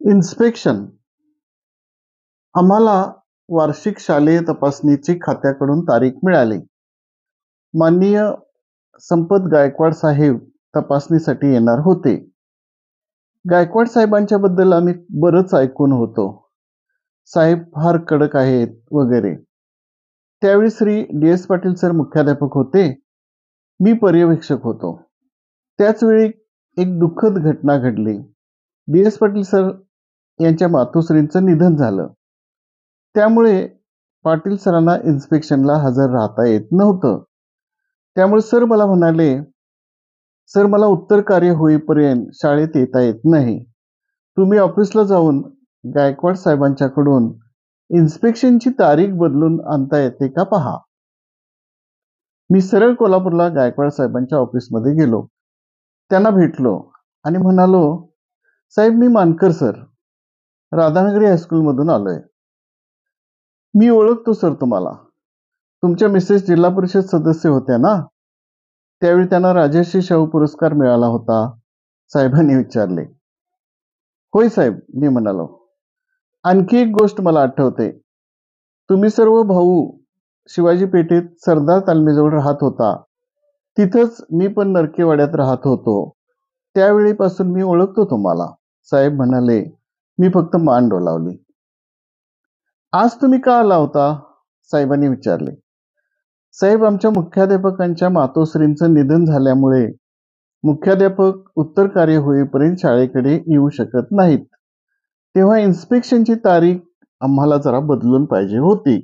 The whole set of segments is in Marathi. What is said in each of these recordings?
इन्स्पेक्शन आम्हाला वार्षिक शालेय तपासणीची खात्याकडून तारीख मिळाली. माननीय संपत गायकवाड साहेब तपासणीसाठी येणार होते. गायकवाड साहेबांच्या बद्दल आम्ही बरंच ऐकून होतो. साहेब फार कडक आहेत वगैरे. त्यावेळी श्री DS पाटील सर मुख्याध्यापक होते. मी पर्यवेक्षक होतो. त्याचवेळी एक दुःखद घटना घडली. DS पाटील सर यांच्या मातोश्रींचं निधन झालं. त्यामुळे पाटील सरांना इन्स्पेक्शनला हजर राहता येत नव्हतं. त्यामुळे सर मला म्हणाले, सर मला उत्तर कार्य होईपर्यंत शाळेत येता येत नाही. तुम्ही ऑफिसला जाऊन गायकवाड साहेबांच्याकडून इन्स्पेक्शनची तारीख बदलून आणता येते का पहा. मी सरळ कोल्हापूरला गायकवाड साहेबांच्या ऑफिसमध्ये गेलो. त्यांना भेटलो आणि म्हणालो, साहेब मी मानकर सर, राधानगरी हायस्कूलमधून आलोय. मी ओळखतो सर तुम्हाला. तुमच्या मिसेस जिल्हा परिषद सदस्य होत्या ना? त्यावेळी त्यांना राजर्षी शाहू पुरस्कार मिळाला होता. साहेबांनी विचारले. होय साहेब, मी म्हणालो. आणखी एक गोष्ट मला आठवते. तुम्ही सर्व भाऊ शिवाजी पेठेत सरदार तालमीजवळ राहत होता. तिथंच मी पण नरकेवाड्यात राहत होतो. त्यावेळीपासून मी ओळखतो तुम्हाला. साहेब म्हणाले. मी फक्त मान डोलावली. आज तुम्ही का आला होता? साहेबांनी विचारले. साहेब, आमच्या मुख्याध्यापकांच्या मातोश्रींचं निधन झाल्यामुळे मुख्याध्यापक उत्तर कार्य होईपर्यंत शाळेकडे येऊ शकत नाहीत. तेव्हा इन्स्पेक्शनची तारीख आम्हाला जरा बदलून पाहिजे होती.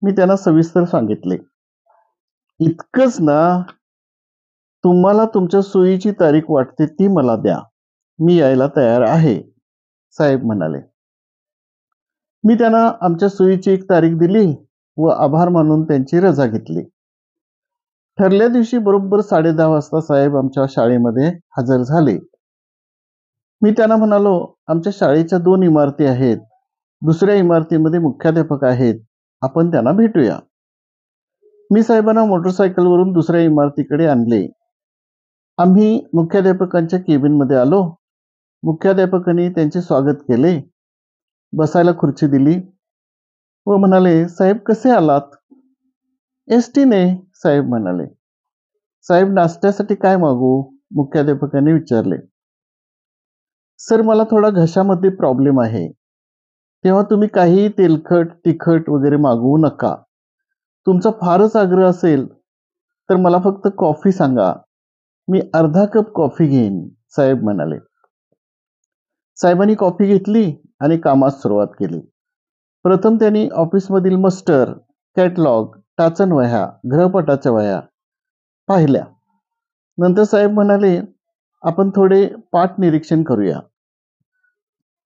मी त्यांना सविस्तर सांगितले. इतकंच ना? तुम्हाला तुमच्या सोयीची तारीख वाटते ती मला द्या. मी यायला तयार आहे, साहेब म्हणाले. मी त्यांना आमच्या सोयीची एक तारीख दिली व आभार मानून त्यांची रजा घेतली. ठरल्या दिवशी बरोबर 10:30 वाजता साहेब आमच्या शाळेमध्ये हजर झाले. मी त्यांना म्हणालो, आमच्या शाळेच्या 2 इमारती आहेत. दुसऱ्या इमारतीमध्ये मुख्याध्यापक आहेत. आपण त्यांना भेटूया. मी साहेबांना मोटरसायकलवरून दुसऱ्या इमारतीकडे आणले. आम्ही मुख्याध्यापकांच्या केबिनमध्ये आलो. मुख्याध्यापकांनी त्यांचे स्वागत केले. बसायला खुर्ची दिली व म्हणाले, साहेब कसे आलात? ST ने, साहेब म्हणाले. साहेब नाश्त्यासाठी काय मागू? मुख्याध्यापकांनी विचारले. सर मला थोडा घशामध्ये प्रॉब्लेम आहे. तेव्हा तुम्ही काही तेलकट तिखट वगैरे मागवू नका. तुमचा फारच आग्रह असेल तर मला फक्त कॉफी सांगा. मी अर्धा कप कॉफी घेईन, साहेब म्हणाले. साहेबांनी कॉफी घेतली आणि कामास सुरुवात केली. प्रथम त्यांनी ऑफिसमधील मस्टर, कॅटलॉग, टाचन वह्या, गृहपाठाच्या वह्या पाहिल्या. नंतर साहेब म्हणाले, आपण थोडे पाठ निरीक्षण करूया.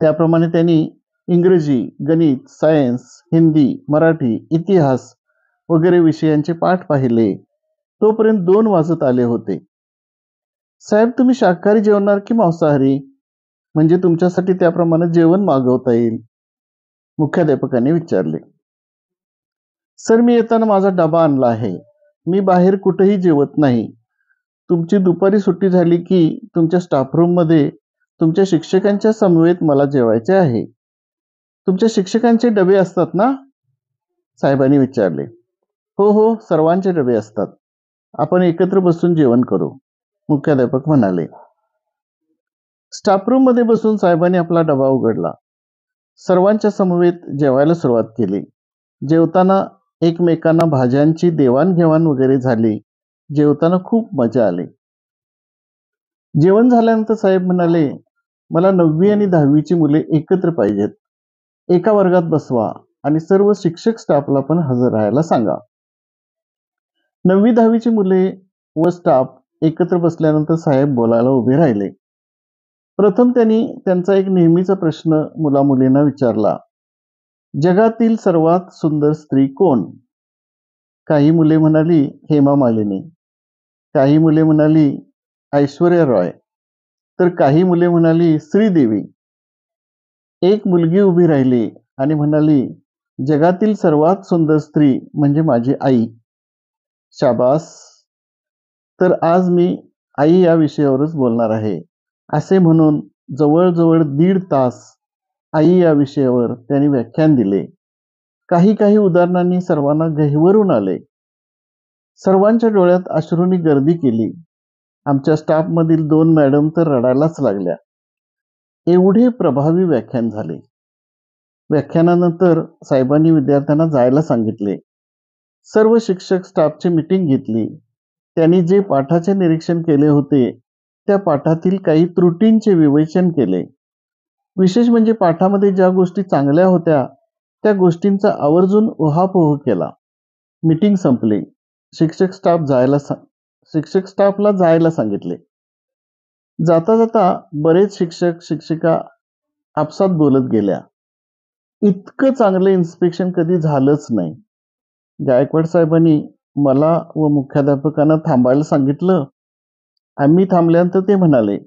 त्याप्रमाणे त्यांनी इंग्रजी, गणित, सायन्स, हिंदी, मराठी, इतिहास वगैरे विषयांचे पाठ पाहिले. तोपर्यंत 2 वाजत आले होते. साहेब तुम्ही शाकाहारी जेवणार की मांसाहारी? म्हणजे तुमच्यासाठी त्याप्रमाणे जेवण मागवता येईल, मुख्याध्यापकांनी विचारले. सर मी येताना माझा डबा आणला आहे. मी बाहेर कुठेही जेवत नाही. तुमची दुपारी सुट्टी झाली की तुमच्या स्टाफरूम मध्ये तुमच्या शिक्षकांच्या समवेत मला जेवायचे आहे. तुमच्या शिक्षकांचे डबे असतात ना? साहेबांनी विचारले. हो हो, सर्वांचे डबे असतात. आपण एकत्र बसून जेवण करू, मुख्याध्यापक म्हणाले. स्टाफरूम मध्ये बसून साहेबांनी आपला डबा उघडला. सर्वांच्या समवेत जेवायला सुरुवात केली. जेवताना एकमेकांना भाज्यांची देवाणघेवाण वगैरे झाली. जेवताना खूप मजा आली. जेवण झाल्यानंतर साहेब म्हणाले, मला 9वी आणि 10वीची मुले एकत्र पाहिजेत. एका वर्गात बसवा आणि सर्व शिक्षक स्टाफला पण हजर राहायला सांगा. 9वी 10वीची मुले व स्टाफ एकत्र बसल्यानंतर साहेब बोलायला उभे राहिले. प्रथम त्यांनी त्यांचा एक नेहमीचा प्रश्न मुलामुलींना विचारला. जगातील सर्वात सुंदर स्त्री कोण? काही मुले म्हणाली हेमा मालिनी, काही मुले म्हणाली ऐश्वर्या रॉय, तर काही मुले म्हणाली श्रीदेवी. एक मुलगी उभी राहिली आणि म्हणाली, जगातील सर्वात सुंदर स्त्री म्हणजे माझी आई. शाबास. तर आज मी आई या विषयावरच बोलणार आहे, असे म्हणून जवळजवळ 1.5 तास आई या विषयावर त्यांनी व्याख्यान दिले. काही काही उदाहरणांनी सर्वांना गहिवरून आले. सर्वांच्या डोळ्यात अश्रूंनी गर्दी केली. आमच्या स्टाफमधील 2 मॅडम तर रडायलाच लागल्या. एवढे प्रभावी व्याख्यान झाले. व्याख्यानानंतर साहेबांनी विद्यार्थ्यांना जायला सांगितले. सर्व शिक्षक स्टाफची मीटिंग घेतली. त्यांनी जे पाठाचे निरीक्षण केले होते त्या पाठातील काही त्रुटींचे विवेचन केले. विशेष म्हणजे पाठामध्ये ज्या गोष्टी चांगल्या होत्या त्या गोष्टींचा आवर्जून उहापोह केला. मीटिंग संपली. शिक्षक स्टाफला जायला सांगितले. जाता जाता बरेच शिक्षक शिक्षिका आपसात बोलत गेल्या. इतकं चांगलं इन्स्पेक्शन कधी झालंच नाही. गायकवाड साहेबांनी मला व मुख्याध्यापकांना थांबायला सांगितलं. आम्ही थांबल्यानंतर ते म्हणाले,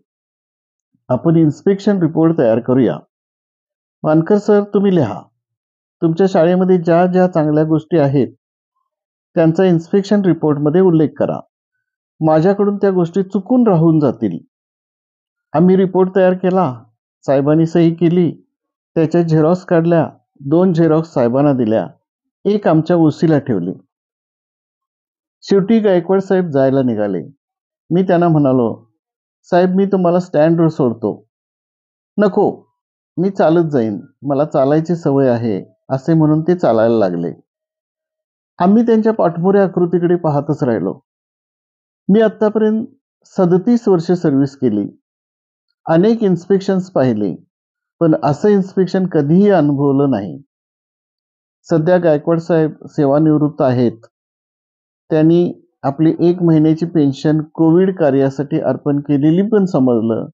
आपण इन्स्पेक्शन रिपोर्ट तयार करूया. वानकर सर, तुम्ही लिहा. तुमच्या शाळेमध्ये ज्या ज्या चांगल्या गोष्टी आहेत त्यांचा इन्स्पेक्शन रिपोर्टमध्ये उल्लेख करा. माझ्याकडून त्या गोष्टी चुकून राहून जातील. आम्ही रिपोर्ट तयार केला. साहेबांनी सही केली. त्याच्या झेरॉक्स काढल्या. 2 झेरॉक्स साहेबांना दिल्या. 1 आमच्या ओसीला ठेवली. शेवटी गायकवाड साहेब जायला निघाले. मी त्यांना म्हणालो, साहेब, मी तुम्हाला स्टँडवर सोडतो. नको, मी चालत जाईन, मला चालायची सवय आहे, असे म्हणून ते चालायला लागले. आम्ही त्यांच्या पाठमोऱ्या आकृतीकडे पाहतच राहिलो. मी आतापर्यंत 37 वर्षे सर्व्हिस केली. अनेक इन्स्पेक्शन्स पाहिले, पण असं इन्स्पेक्शन कधीही अनुभवलं नाही. सध्या गायकवाड साहेब सेवानिवृत्त आहेत. त्यांनी आपली 1 महिन्याची पेन्शन कोविड कार्यासाठी अर्पण केलेली पण समजलं.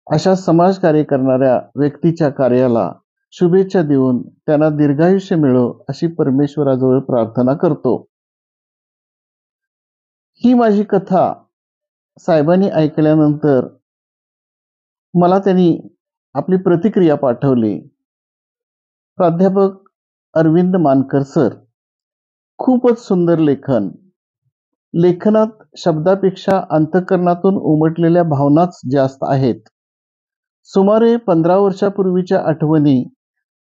अशा समाजकार्य करणाऱ्या व्यक्तीच्या कार्याला शुभेच्छा देऊन त्यांना दीर्घायुष्य मिळो अशी परमेश्वराजवळ प्रार्थना करतो. ही माझी कथा साहेबांनी ऐकल्यानंतर मला त्यांनी आपली प्रतिक्रिया पाठवली. प्राध्यापक अरविंद मानकर सर, खूपच सुंदर लेखन. लेखनात शब्दापेक्षा अंतःकरणातून उमटलेल्या भावनाच जास्त आहेत. सुमारे 15 वर्षापूर्वीच्या आठवणी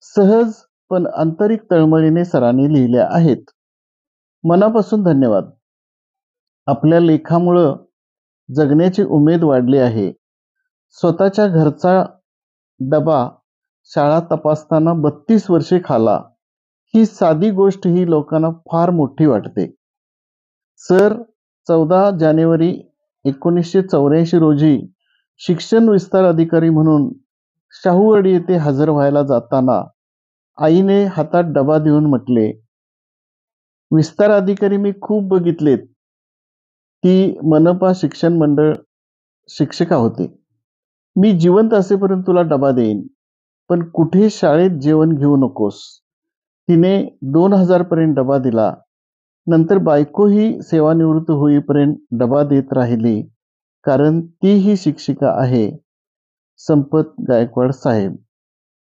सहज पण आंतरिक तळमळीने सरांनी लिहिल्या आहेत. मनापासून धन्यवाद. आपल्या लेखामुळं जगण्याची उमेद वाढली आहे. स्वतःच्या घरचा डबा शाळा तपासताना 32 वर्षे खाला. ही साधी गोष्ट ही लोकांना फार मोठी वाटते. सर, 14 जानेवारी 1984 रोजी शिक्षण विस्तार अधिकारी म्हणून शाहूवाडी येथे हजर व्हायला जाताना आईने हातात डबा देऊन म्हटले, विस्तार अधिकारी मी खूप बघितलेत. ती मनपा शिक्षण मंडळ शिक्षिका होती. मी जिवंत असेपर्यंत तुला डबा देईन, पण कुठे शाळेत जेवण घेऊ नकोस. तिने 2000 पर्यंत डबा दिला. नंतर बायकोही सेवानिवृत्त होईपर्यंत डबा देत राहिली, कारण तीही शिक्षिका आहे. संपत गायकवाड साहेब.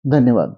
धन्यवाद.